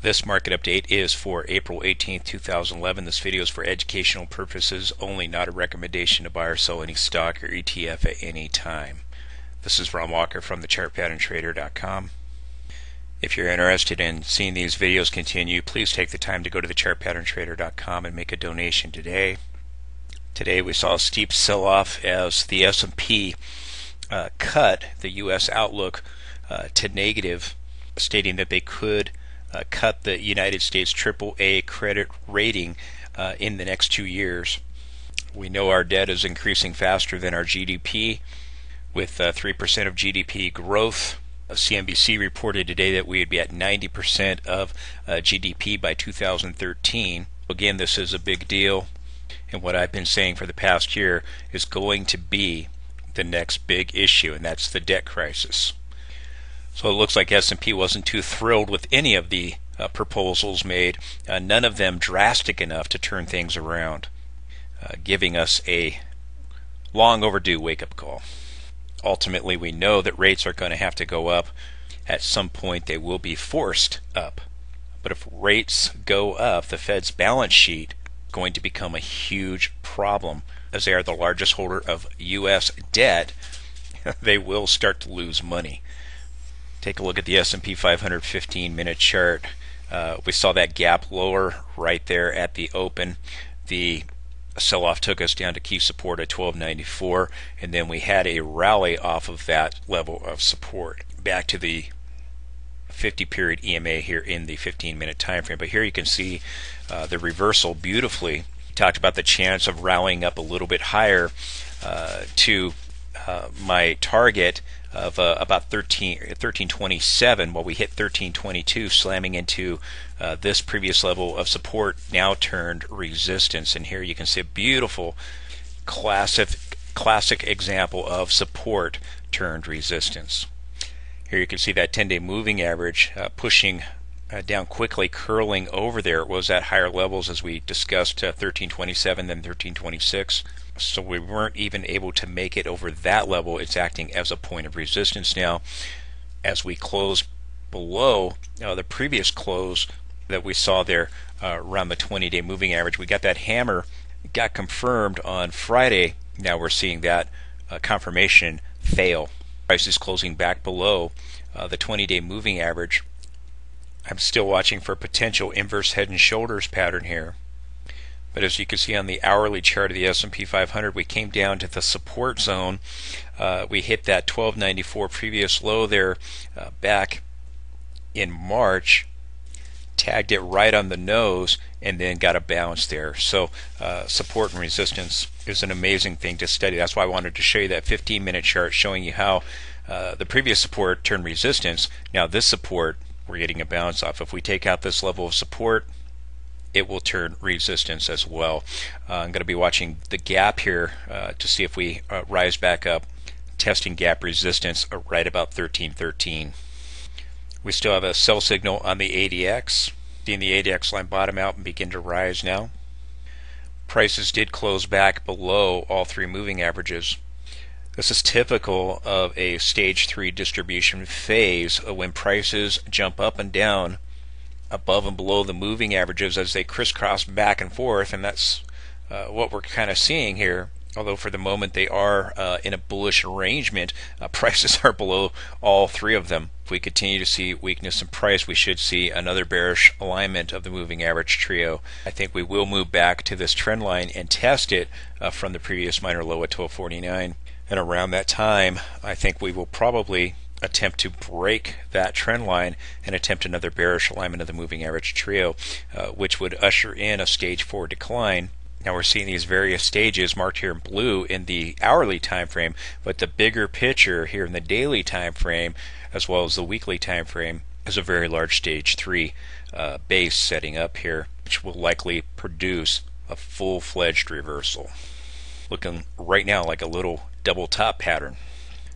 This market update is for April 18th, 2011. This video is for educational purposes only, not a recommendation to buy or sell any stock or ETF at any time. This is Ron Walker from thechartpatterntrader.com. If you're interested in seeing these videos continue, please take the time to go to thechartpatterntrader.com and make a donation today. Today we saw a steep sell-off as the S&P cut the U.S. outlook to negative, stating that they could cut the United States AAA credit rating in the next 2 years. We know our debt is increasing faster than our GDP, with 3% of GDP growth. CNBC reported today that we would be at 90% of GDP by 2013. Again, this is a big deal, and what I've been saying for the past year is going to be the next big issue, and that's the debt crisis. So it looks like S&P wasn't too thrilled with any of the proposals made, none of them drastic enough to turn things around, giving us a long overdue wake-up call. Ultimately, we know that rates are going to have to go up. At some point they will be forced up. But if rates go up, the Fed's balance sheet is going to become a huge problem. As they are the largest holder of U.S. debt, they will start to lose money. Take a look at the S&P 500 15-minute chart. We saw that gap lower right there at the open. The sell-off took us down to key support at 1294, and then we had a rally off of that level of support back to the 50-period EMA here in the 15-minute time frame. But here you can see the reversal beautifully. Talked about the chance of rallying up a little bit higher to my target of about 1327. Well, we hit 1322, slamming into this previous level of support, now turned resistance. And here you can see a beautiful classic example of support turned resistance. Here you can see that 10-day moving average pushing down quickly, curling over there. It was at higher levels, as we discussed, 1327, then 1326. So we weren't even able to make it over that level. It's acting as a point of resistance now. As we close below the previous close that we saw there around the 20-day moving average, we got that hammer, got confirmed on Friday. Now we're seeing that confirmation fail. Price is closing back below the 20-day moving average. I'm still watching for potential inverse head and shoulders pattern here. But as you can see on the hourly chart of the S&P 500, we came down to the support zone. We hit that 1294 previous low there back in March, tagged it right on the nose, and then got a bounce there. So support and resistance is an amazing thing to study. That's why I wanted to show you that 15-minute chart showing you how the previous support turned resistance. Now this support, we're getting a bounce off. If we take out this level of support, it will turn resistance as well. I'm going to be watching the gap here to see if we rise back up, testing gap resistance right about 1313. We still have a sell signal on the ADX. Seeing the ADX line bottom out and begin to rise now. Prices did close back below all three moving averages. This is typical of a stage 3 distribution phase when prices jump up and down above and below the moving averages as they crisscross back and forth, and that's what we're kind of seeing here. Although for the moment they are in a bullish arrangement, prices are below all three of them. If we continue to see weakness in price, we should see another bearish alignment of the moving average trio. I think we will move back to this trend line and test it from the previous minor low at 1249. And around that time, I think we will probably attempt to break that trend line and attempt another bearish alignment of the moving average trio, which would usher in a stage 4 decline. Now we're seeing these various stages marked here in blue in the hourly time frame, but the bigger picture here in the daily time frame as well as the weekly time frame is a very large stage 3 base setting up here, which will likely produce a full-fledged reversal. Looking right now like a little double top pattern.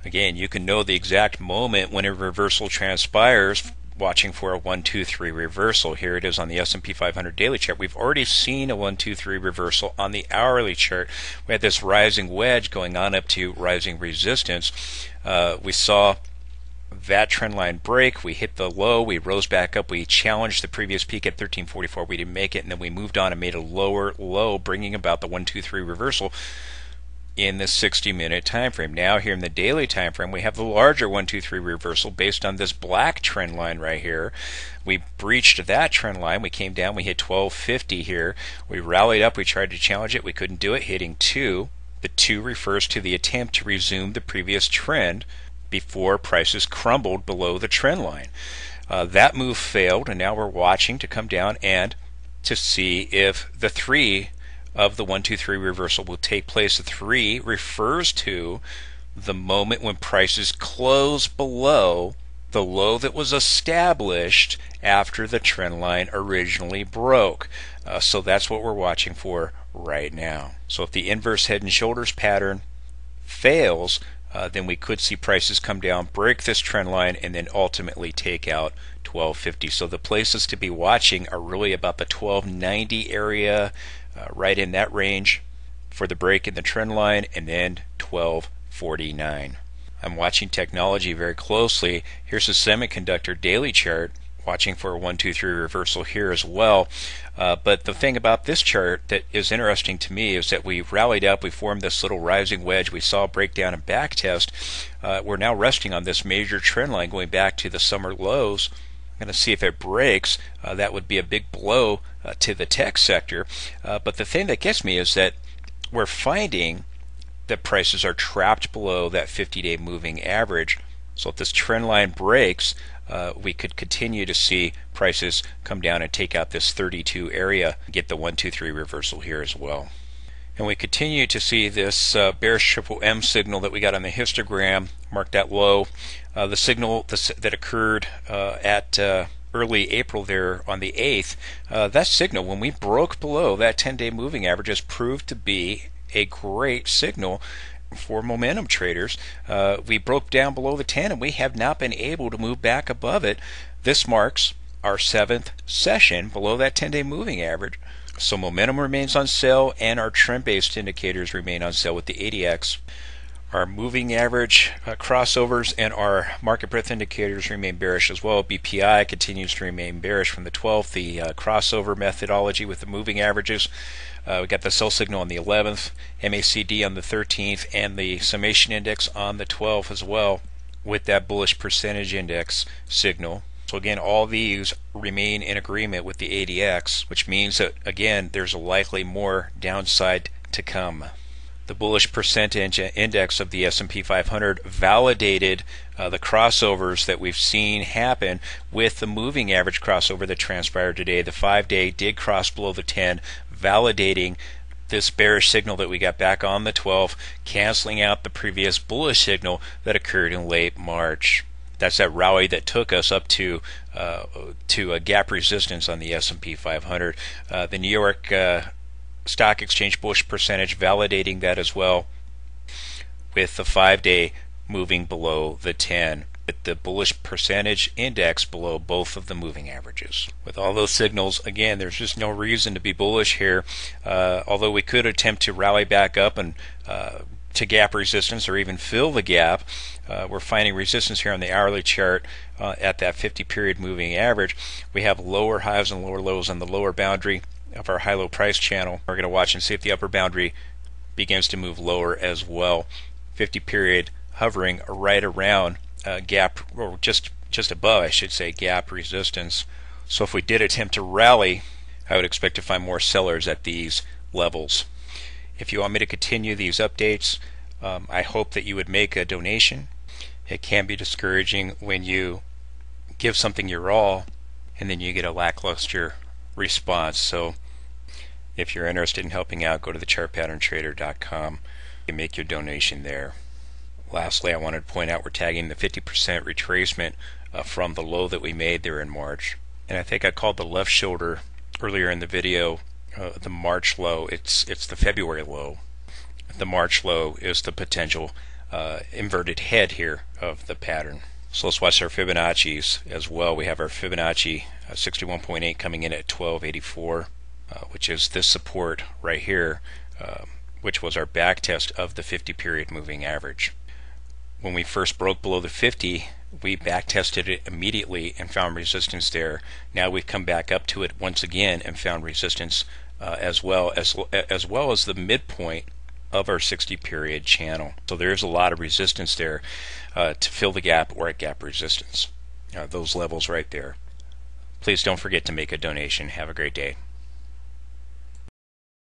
Again, you can know the exact moment when a reversal transpires watching for a 1, 2, 3 reversal. Here it is on the S&P 500 daily chart. We've already seen a 1, 2, 3 reversal on the hourly chart. We had this rising wedge going on up to rising resistance. We saw that trend line break, we hit the low, we rose back up, we challenged the previous peak at 1344, we didn't make it, and then we moved on and made a lower low, bringing about the 1, 2, 3 reversal in the 60-minute time frame. Now here in the daily time frame, we have the larger 1, 2, 3 reversal based on this black trend line right here. We breached that trend line, we came down, we hit 1250 here, we rallied up, we tried to challenge it, we couldn't do it, hitting 2. The 2 refers to the attempt to resume the previous trend before prices crumbled below the trend line. That move failed, and now we're watching to come down and to see if the 3 of the 1, 2, 3 reversal will take place. The 3 refers to the moment when prices close below the low that was established after the trend line originally broke. So that's what we're watching for right now. So if the inverse head and shoulders pattern fails, then we could see prices come down, break this trend line, and then ultimately take out 1250. So the places to be watching are really about the 1290 area, right in that range for the break in the trend line, and then 1249. I'm watching technology very closely. Here's a semiconductor daily chart, watching for a 1, 2, 3 reversal here as well. But the thing about this chart that is interesting to me is that we rallied up, we formed this little rising wedge, we saw a breakdown and back test. We're now resting on this major trend line going back to the summer lows. I'm going to see if it breaks. That would be a big blow to the tech sector. But the thing that gets me is that we're finding that prices are trapped below that 50-day moving average. So if this trend line breaks, we could continue to see prices come down and take out this 32 area, get the 1, 2, 3 reversal here as well. And we continue to see this bearish triple M signal that we got on the histogram, mark that low. The signal that occurred at early April there on the 8th, that signal, when we broke below that 10-day moving average, has proved to be a great signal for momentum traders. We broke down below the 10 and we have not been able to move back above it. This marks our 7th session below that 10-day moving average. So momentum remains on sale and our trend-based indicators remain on sale with the ADX. Our moving average crossovers and our market breadth indicators remain bearish as well. BPI continues to remain bearish from the 12th. The crossover methodology with the moving averages. We got the sell signal on the 11th, MACD on the 13th, and the summation index on the 12th as well with that bullish percentage index signal. So again, all these remain in agreement with the ADX, which means that again there's likely more downside to come. The bullish percentage index of the S&P 500 validated the crossovers that we've seen happen with the moving average crossover that transpired today. The 5-day did cross below the 10, validating this bearish signal that we got back on the 12th, canceling out the previous bullish signal that occurred in late March. That's that rally that took us up to a gap resistance on the S&P 500. The New York Stock Exchange bullish percentage validating that as well, with the 5-day moving below the 10, with the bullish percentage index below both of the moving averages. With all those signals, again, there's just no reason to be bullish here, although we could attempt to rally back up and to gap resistance or even fill the gap. We're finding resistance here on the hourly chart at that 50-period moving average. We have lower highs and lower lows on the lower boundary of our high-low price channel. We're going to watch and see if the upper boundary begins to move lower as well. 50-period hovering right around gap, or just above, I should say, gap resistance. So if we did attempt to rally, I would expect to find more sellers at these levels. If you want me to continue these updates, I hope that you would make a donation. It can be discouraging when you give something your all and then you get a lackluster response. So if you're interested in helping out, go to thechartpatterntrader.com and make your donation there. Lastly, I wanted to point out we're tagging the 50% retracement from the low that we made there in March. And I think I called the left shoulder earlier in the video the March low. It's the February low. The March low is the potential inverted head here of the pattern. So let's watch our Fibonacci's as well. We have our Fibonacci 61.8 coming in at 1284, which is this support right here, which was our back test of the 50-period moving average. When we first broke below the 50, We back tested it immediately and found resistance there. Now we've come back up to it once again and found resistance as well as the midpoint of our 60 period channel. So there's a lot of resistance there to fill the gap or at gap resistance. Those levels right there. Please don't forget to make a donation. Have a great day.